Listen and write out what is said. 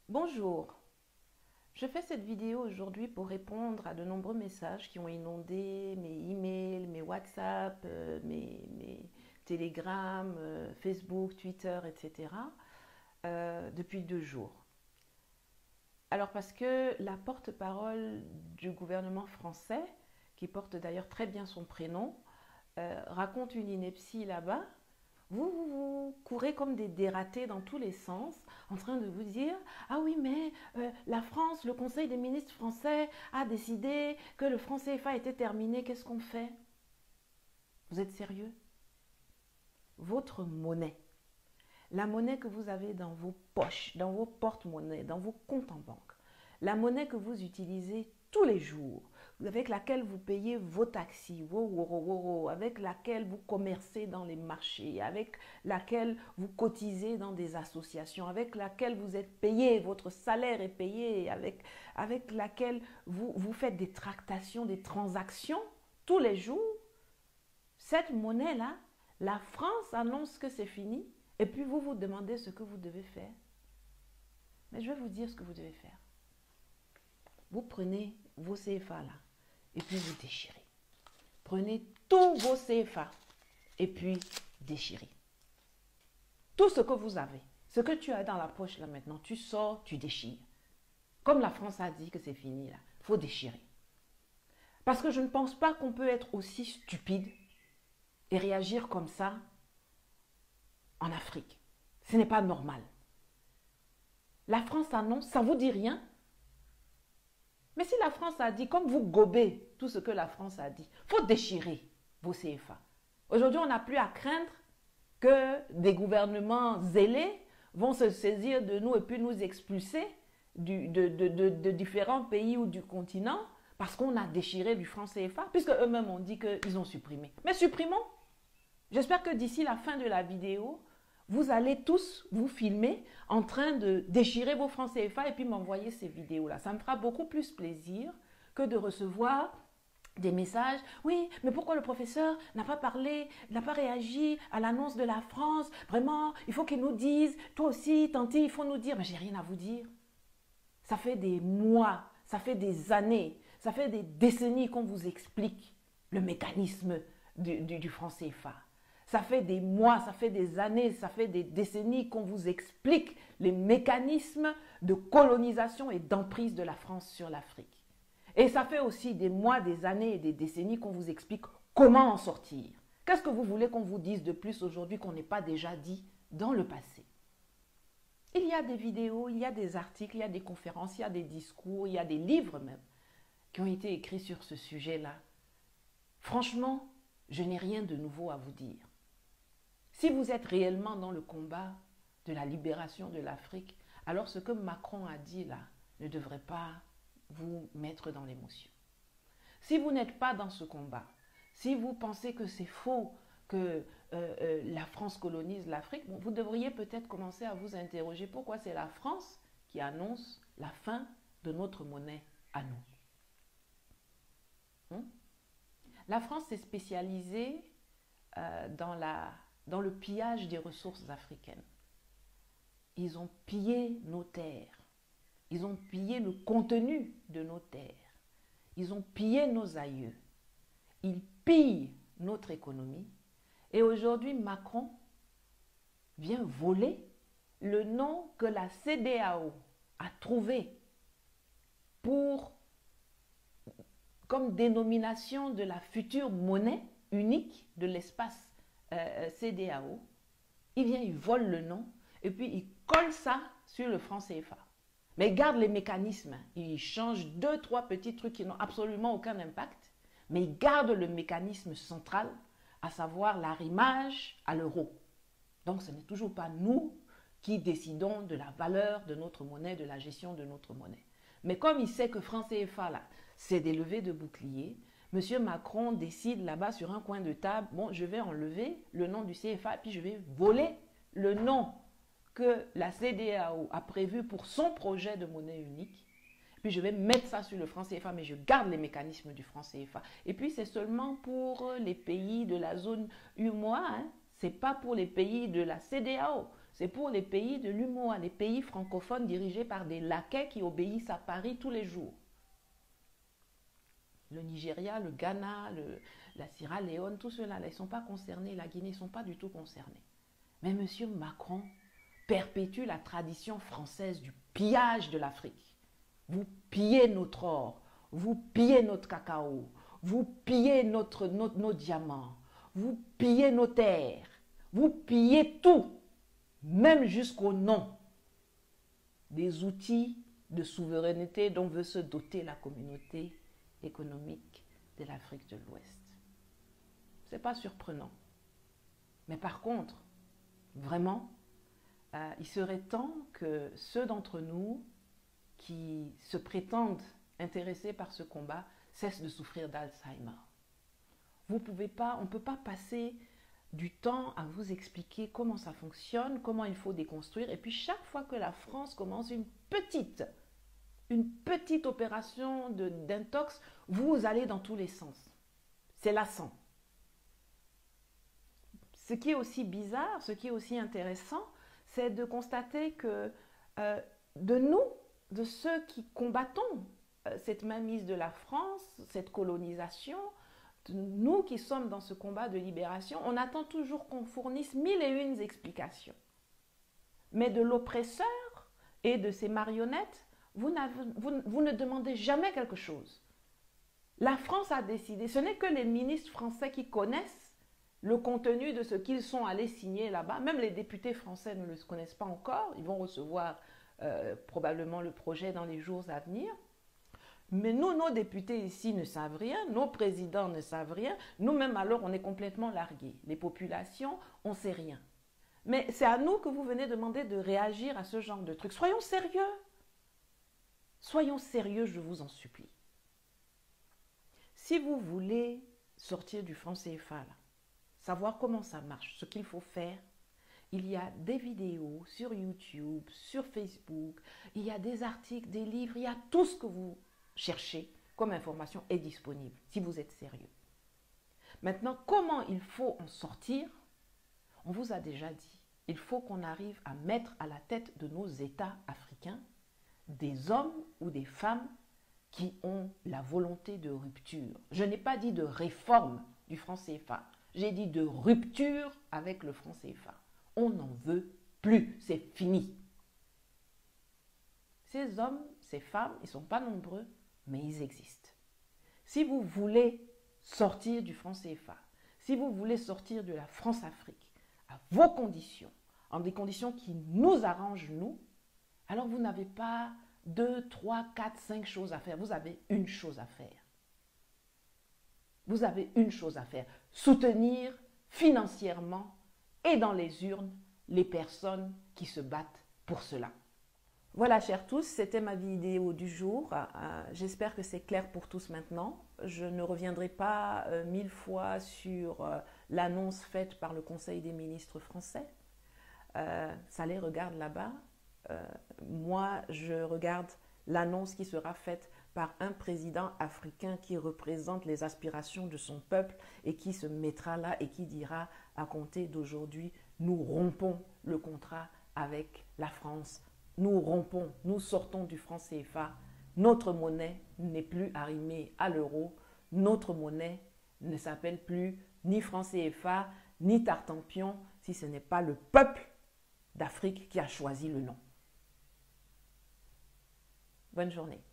Bonjour, je fais cette vidéo aujourd'hui pour répondre à de nombreux messages qui ont inondé mes emails, mes WhatsApp, mes Telegram, Facebook, Twitter, etc. Depuis 2 jours. Alors parce que la porte-parole du gouvernement français, qui porte d'ailleurs très bien son prénom, raconte une ineptie là-bas. Vous courez comme des dératés dans tous les sens, en train de vous dire, ah oui, mais la France, le Conseil des ministres français a décidé que le franc CFA était terminé, qu'est-ce qu'on fait? Vous êtes sérieux? Votre monnaie, la monnaie que vous avez dans vos poches, dans vos porte-monnaies, dans vos comptes en banque, la monnaie que vous utilisez tous les jours, avec laquelle vous payez vos taxis, vos woro, avec laquelle vous commercez dans les marchés, avec laquelle vous cotisez dans des associations, avec laquelle vous êtes payé, votre salaire est payé, avec laquelle vous faites des tractations, des transactions tous les jours, cette monnaie-là, la France annonce que c'est fini et puis vous vous demandez ce que vous devez faire. Mais je vais vous dire ce que vous devez faire. Vous prenez vos CFA là et puis vous déchirez. Prenez tous vos CFA et puis déchirez. Tout ce que vous avez, ce que tu as dans la poche là maintenant, tu sors, tu déchires. Comme la France a dit que c'est fini là, il faut déchirer. Parce que je ne pense pas qu'on peut être aussi stupide et réagir comme ça en Afrique. Ce n'est pas normal. La France annonce, ça ne vous dit rien? Mais si la France a dit, comme vous gobez tout ce que la France a dit, il faut déchirer vos CFA. Aujourd'hui, on n'a plus à craindre que des gouvernements zélés vont se saisir de nous et puis nous expulser de différents pays ou du continent parce qu'on a déchiré du franc CFA, puisque eux-mêmes ont dit qu'ils ont supprimé. Mais supprimons. J'espère que d'ici la fin de la vidéo, vous allez tous vous filmer en train de déchirer vos francs CFA et puis m'envoyer ces vidéos-là. Ça me fera beaucoup plus plaisir que de recevoir des messages. Oui, mais pourquoi le professeur n'a pas parlé, n'a pas réagi à l'annonce de la France? Vraiment, il faut qu'il nous dise. Toi aussi, Tanti, il faut nous dire. Mais j'ai rien à vous dire. Ça fait des mois, ça fait des années, ça fait des décennies qu'on vous explique le mécanisme du franc CFA. Ça fait des mois, ça fait des années, ça fait des décennies qu'on vous explique les mécanismes de colonisation et d'emprise de la France sur l'Afrique. Et ça fait aussi des mois, des années et des décennies qu'on vous explique comment en sortir. Qu'est-ce que vous voulez qu'on vous dise de plus aujourd'hui qu'on n'ait pas déjà dit dans le passé? Il y a des vidéos, il y a des articles, il y a des conférences, il y a des discours, il y a des livres même qui ont été écrits sur ce sujet-là. Franchement, je n'ai rien de nouveau à vous dire. Si vous êtes réellement dans le combat de la libération de l'Afrique, alors ce que Macron a dit là ne devrait pas vous mettre dans l'émotion. Si vous n'êtes pas dans ce combat, si vous pensez que c'est faux, que la France colonise l'Afrique, bon, vous devriez peut-être commencer à vous interroger pourquoi c'est la France qui annonce la fin de notre monnaie à nous. La France s'est spécialisée dans le pillage des ressources africaines. Ils ont pillé nos terres. Ils ont pillé le contenu de nos terres. Ils ont pillé nos aïeux. Ils pillent notre économie. Et aujourd'hui, Macron vient voler le nom que la CEDEAO a trouvé comme dénomination de la future monnaie unique de l'espace CEDEAO. Il vient, il vole le nom et puis il colle ça sur le franc CFA. Mais il garde les mécanismes. Il change 2-3 petits trucs qui n'ont absolument aucun impact. Mais il garde le mécanisme central, à savoir l'arrimage à l'euro. Donc ce n'est toujours pas nous qui décidons de la valeur de notre monnaie, de la gestion de notre monnaie. Mais comme il sait que franc CFA, là, c'est des levées de bouclier, M. Macron décide là-bas sur un coin de table, bon, je vais enlever le nom du CFA, puis je vais voler le nom que la CEDEAO a prévu pour son projet de monnaie unique. Puis je vais mettre ça sur le franc CFA, mais je garde les mécanismes du franc CFA. Et puis c'est seulement pour les pays de la zone UMOA, hein. Ce n'est pas pour les pays de la CEDEAO. C'est pour les pays de l'UMOA, les pays francophones dirigés par des laquais qui obéissent à Paris tous les jours. Le Nigeria, le Ghana, la Sierra Leone, tout cela, ils ne sont pas concernés. La Guinée ne sont pas du tout concernés. Mais M. Macron perpétue la tradition française du pillage de l'Afrique. Vous pillez notre or, vous pillez notre cacao, vous pillez nos diamants, vous pillez nos terres, vous pillez tout, même jusqu'au nom des outils de souveraineté dont veut se doter la communauté économique de l'Afrique de l'Ouest. Ce n'est pas surprenant. Mais par contre, vraiment, il serait temps que ceux d'entre nous qui se prétendent intéressés par ce combat cessent de souffrir d'Alzheimer. On ne peut pas passer du temps à vous expliquer comment ça fonctionne, comment il faut déconstruire, et puis chaque fois que la France commence une petite opération d'intox, vous allez dans tous les sens. C'est lassant. Ce qui est aussi bizarre, ce qui est aussi intéressant, c'est de constater que de nous, de ceux qui combattons cette mainmise de la France, cette colonisation, nous qui sommes dans ce combat de libération, on attend toujours qu'on fournisse 1001 explications. Mais de l'oppresseur et de ses marionnettes, vous ne demandez jamais quelque chose. La France a décidé, ce n'est que les ministres français qui connaissent le contenu de ce qu'ils sont allés signer là-bas. Même les députés français ne le connaissent pas encore. Ils vont recevoir probablement le projet dans les jours à venir. Mais nous, nos députés ici ne savent rien, nos présidents ne savent rien. Nous-mêmes, alors, on est complètement largués. Les populations, on ne sait rien. Mais c'est à nous que vous venez demander de réagir à ce genre de trucs. Soyons sérieux. Soyons sérieux, je vous en supplie. Si vous voulez sortir du franc CFA, là, savoir comment ça marche, ce qu'il faut faire, il y a des vidéos sur YouTube, sur Facebook, il y a des articles, des livres, il y a tout ce que vous cherchez comme information est disponible, si vous êtes sérieux. Maintenant, comment il faut en sortir? On vous a déjà dit, il faut qu'on arrive à mettre à la tête de nos États africains des hommes ou des femmes qui ont la volonté de rupture. Je n'ai pas dit de réforme du franc CFA, j'ai dit de rupture avec le franc CFA. On n'en veut plus, c'est fini. Ces hommes, ces femmes, ils ne sont pas nombreux, mais ils existent. Si vous voulez sortir du franc CFA, si vous voulez sortir de la France-Afrique, à vos conditions, en des conditions qui nous arrangent, nous, alors vous n'avez pas 2, 3, 4, 5 choses à faire. Vous avez une chose à faire. Vous avez une chose à faire. Soutenir financièrement et dans les urnes les personnes qui se battent pour cela. Voilà, chers tous, c'était ma vidéo du jour. J'espère que c'est clair pour tous maintenant. Je ne reviendrai pas 1000 fois sur l'annonce faite par le Conseil des ministres français. Ça les regarde là-bas. Moi, je regarde l'annonce qui sera faite par un président africain qui représente les aspirations de son peuple et qui se mettra là et qui dira à compter d'aujourd'hui, nous rompons le contrat avec la France. Nous rompons, nous sortons du franc CFA. Notre monnaie n'est plus arrimée à l'euro. Notre monnaie ne s'appelle plus ni franc CFA, ni Tartampion, si ce n'est pas le peuple d'Afrique qui a choisi le nom. Bonne journée.